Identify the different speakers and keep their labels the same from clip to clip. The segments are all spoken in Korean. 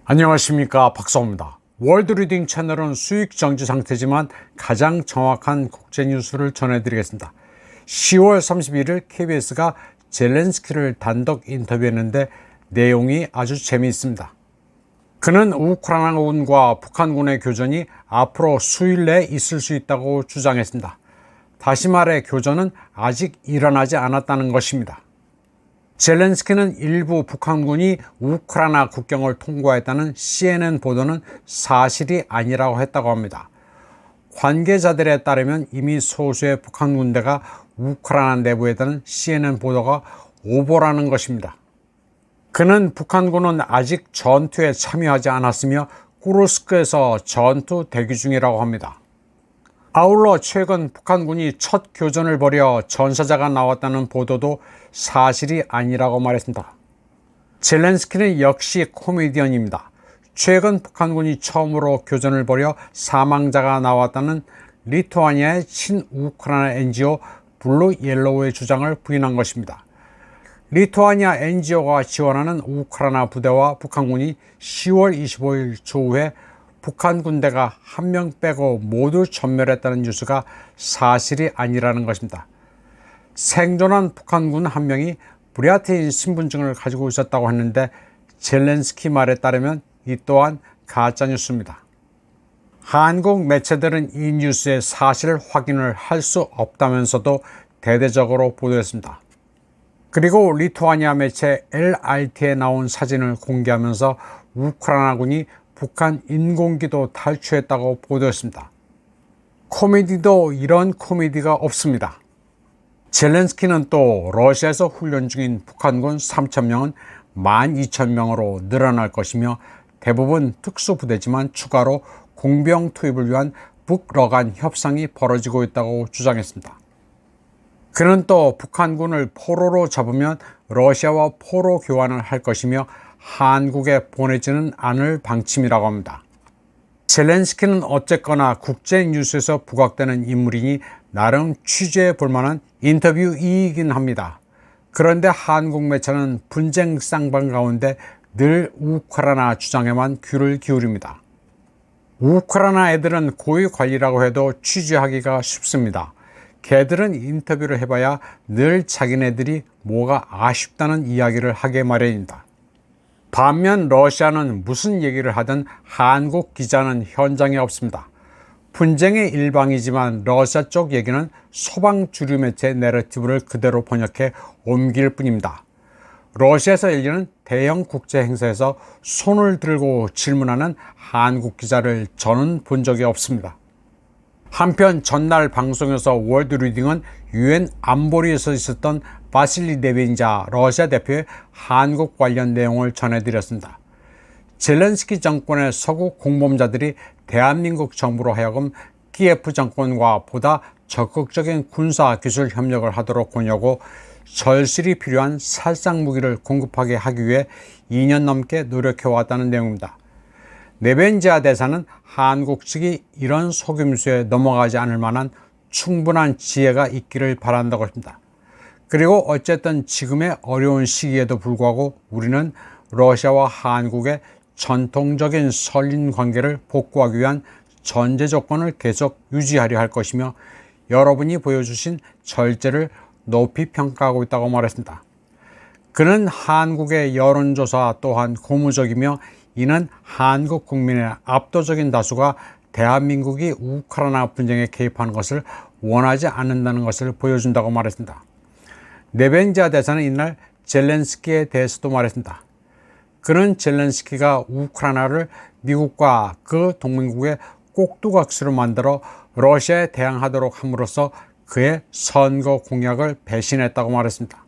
Speaker 1: 안녕하십니까, 박사호입니다. 월드리딩 채널은 수익 정지 상태지만 가장 정확한 국제 뉴스를 전해드리겠습니다. 10월 31일 KBS가 젤렌스키를 단독 인터뷰했는데 내용이 아주 재미있습니다. 그는 우크라이나군과 북한군의 교전이 앞으로 수일 내에 있을 수 있다고 주장했습니다. 다시 말해 교전은 아직 일어나지 않았다는 것입니다. 젤렌스키는 일부 북한군이 우크라이나 국경을 통과했다는 CNN 보도는 사실이 아니라고 했다고 합니다. 관계자들에 따르면 이미 소수의 북한 군대가 우크라이나 내부에 있다는 CNN 보도가 오보라는 것입니다. 그는 북한군은 아직 전투에 참여하지 않았으며 쿠르스크에서 전투 대기 중이라고 합니다. 아울러 최근 북한군이 첫 교전을 벌여 전사자가 나왔다는 보도도 사실이 아니라고 말했습니다. 젤렌스키는 역시 코미디언입니다. 최근 북한군이 처음으로 교전을 벌여 사망자가 나왔다는 리투아니아의 친우크라이나 NGO 블루 옐로우의 주장을 부인한 것입니다. 리투아니아 NGO가 지원하는 우크라이나 부대와 북한군이 10월 25일 조후에 북한 군대가 한 명 빼고 모두 전멸했다는 뉴스가 사실이 아니라는 것입니다. 생존한 북한군 한 명이 브리아트인 신분증을 가지고 있었다고 했는데 젤렌스키 말에 따르면 이 또한 가짜 뉴스입니다. 한국 매체들은 이 뉴스의 사실 확인을 할 수 없다면서도 대대적으로 보도했습니다. 그리고 리투아니아 매체 LRT에 나온 사진을 공개하면서 우크라이나군이 북한 인공기도 탈취했다고 보도했습니다. 코미디도 이런 코미디가 없습니다. 젤렌스키는 또 러시아에서 훈련 중인 북한군 3,000명은 12,000명으로 늘어날 것이며 대부분 특수부대지만 추가로 공병 투입을 위한 북러 간 협상이 벌어지고 있다고 주장했습니다. 그는 또 북한군을 포로로 잡으면 러시아와 포로 교환을 할 것이며 한국에 보내지는 않을 방침이라고 합니다. 젤렌스키는 어쨌거나 국제 뉴스에서 부각되는 인물이니 나름 취재해 볼 만한 인터뷰이긴 합니다. 그런데 한국 매체는 분쟁 쌍방 가운데 늘 우크라이나 주장에만 귀를 기울입니다. 우크라이나 애들은 고위 관리라고 해도 취재하기가 쉽습니다. 걔들은 인터뷰를 해봐야 늘 자기네들이 뭐가 아쉽다는 이야기를 하게 마련입니다. 반면 러시아는 무슨 얘기를 하든 한국 기자는 현장에 없습니다. 분쟁의 일방이지만 러시아 쪽 얘기는 서방 주류 매체의 내러티브를 그대로 번역해 옮길 뿐입니다. 러시아에서 열리는 대형 국제 행사에서 손을 들고 질문하는 한국 기자를 저는 본 적이 없습니다. 한편 전날 방송에서 월드리딩은 UN 안보리에서 있었던 바실리 네벤자 러시아 대표의 한국 관련 내용을 전해드렸습니다. 젤렌스키 정권의 서구 공범자들이 대한민국 정부로 하여금 키예프 정권과 보다 적극적인 군사기술 협력을 하도록 권유하고 절실히 필요한 살상무기를 공급하게 하기 위해 2년 넘게 노력해왔다는 내용입니다. 네벤지아 대사는 한국 측이 이런 속임수에 넘어가지 않을 만한 충분한 지혜가 있기를 바란다고 합니다. 그리고 어쨌든 지금의 어려운 시기에도 불구하고 우리는 러시아와 한국의 전통적인 선린 관계를 복구하기 위한 전제 조건을 계속 유지하려 할 것이며 여러분이 보여주신 절제를 높이 평가하고 있다고 말했습니다. 그는 한국의 여론조사 또한 고무적이며 이는 한국 국민의 압도적인 다수가 대한민국이 우크라이나 분쟁에 개입하는 것을 원하지 않는다는 것을 보여준다고 말했습니다. 네벤지아 대사는 이날 젤렌스키에 대해서도 말했습니다. 그는 젤렌스키가 우크라이나를 미국과 그 동맹국의 꼭두각시로 만들어 러시아에 대항하도록 함으로써 그의 선거 공약을 배신했다고 말했습니다.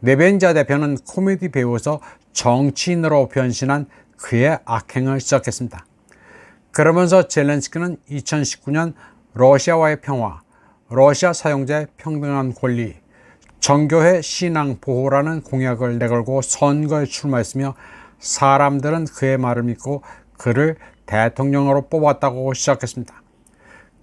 Speaker 1: 네벤지아 대표는 코미디 배우에서 정치인으로 변신한 그의 악행을 지적했습니다. 그러면서 젤렌스키는 2019년 러시아와의 평화, 러시아 사용자의 평등한 권리, 정교회 신앙 보호라는 공약을 내걸고 선거에 출마했으며 사람들은 그의 말을 믿고 그를 대통령으로 뽑았다고 시작했습니다.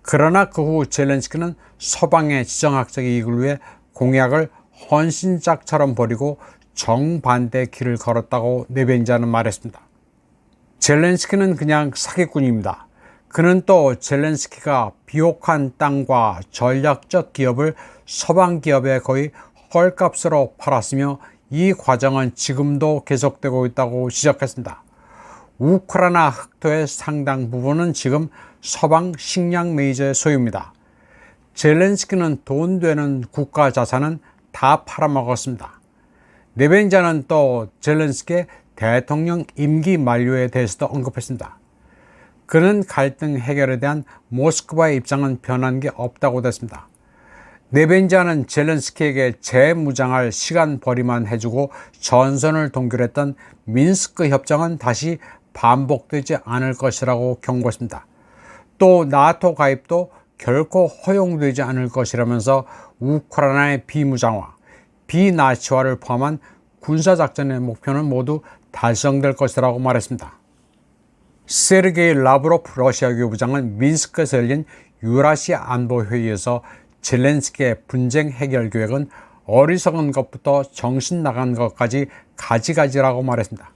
Speaker 1: 그러나 그 후 젤렌스키는 서방의 지정학적 이익을 위해 공약을 헌신짝처럼 버리고 정반대 길을 걸었다고 네벤자는 말했습니다. 젤렌스키는 그냥 사기꾼입니다. 그는 또 젤렌스키가 비옥한 땅과 전략적 기업을 서방 기업에 거의 헐값으로 팔았으며 이 과정은 지금도 계속되고 있다고 지적했습니다. 우크라이나 흑토의 상당 부분은 지금 서방 식량 메이저의 소유입니다. 젤렌스키는 돈 되는 국가 자산은 다 팔아먹었습니다. 네벤자는 또 젤렌스키의 대통령 임기 만료에 대해서도 언급했습니다. 그는 갈등 해결에 대한 모스크바의 입장은 변한 게 없다고 했습니다. 네벤자는 젤렌스키에게 재무장할 시간벌이만 해주고 전선을 동결했던 민스크 협정은 다시 반복되지 않을 것이라고 경고했습니다. 또 나토 가입도 결코 허용되지 않을 것이라면서 우크라이나의 비무장화, 비나치화를 포함한 군사작전의 목표는 모두 달성될 것이라고 말했습니다. 세르게이 라브로프 러시아 외교부장은 민스크에서 열린 유라시아 안보회의에서 젤렌스키의 분쟁 해결 계획은 어리석은 것부터 정신 나간 것까지 가지가지라고 말했습니다.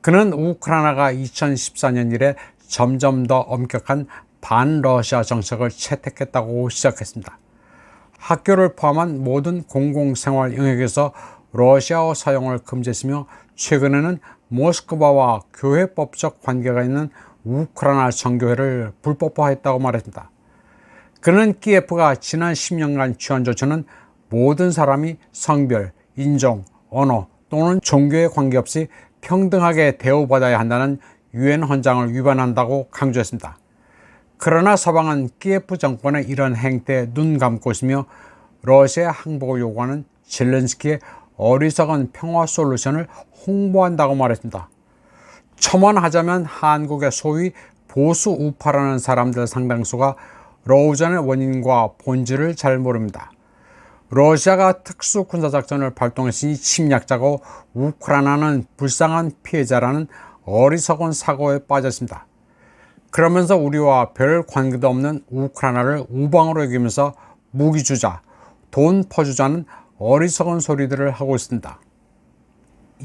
Speaker 1: 그는 우크라이나가 2014년 이래 점점 더 엄격한 반러시아 정책을 채택했다고 시작했습니다. 학교를 포함한 모든 공공생활 영역에서 러시아어 사용을 금지했으며 최근에는 모스크바와 교회법적 관계가 있는 우크라이나 정교회를 불법화했다고 말했습니다. 그는 키예프가 지난 10년간 취한 조처는 모든 사람이 성별, 인종, 언어 또는 종교에 관계없이 평등하게 대우받아야 한다는 유엔 헌장을 위반한다고 강조했습니다. 그러나 서방은 키예프 정권의 이런 행태에 눈 감고 있으며 러시아의 항복을 요구하는 젤렌스키의 어리석은 평화 솔루션을 홍보한다고 말했습니다. 첨언하자면 한국의 소위 보수 우파라는 사람들 상당수가 러우전의 원인과 본질을 잘 모릅니다. 러시아가 특수 군사작전을 발동했으니 침략자고 우크라이나는 불쌍한 피해자라는 어리석은 사고에 빠졌습니다. 그러면서 우리와 별 관계도 없는 우크라이나를 우방으로 여기면서 무기 주자, 돈 퍼주자는 어리석은 소리들을 하고 있습니다.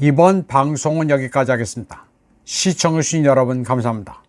Speaker 1: 이번 방송은 여기까지 하겠습니다. 시청해주신 여러분 감사합니다.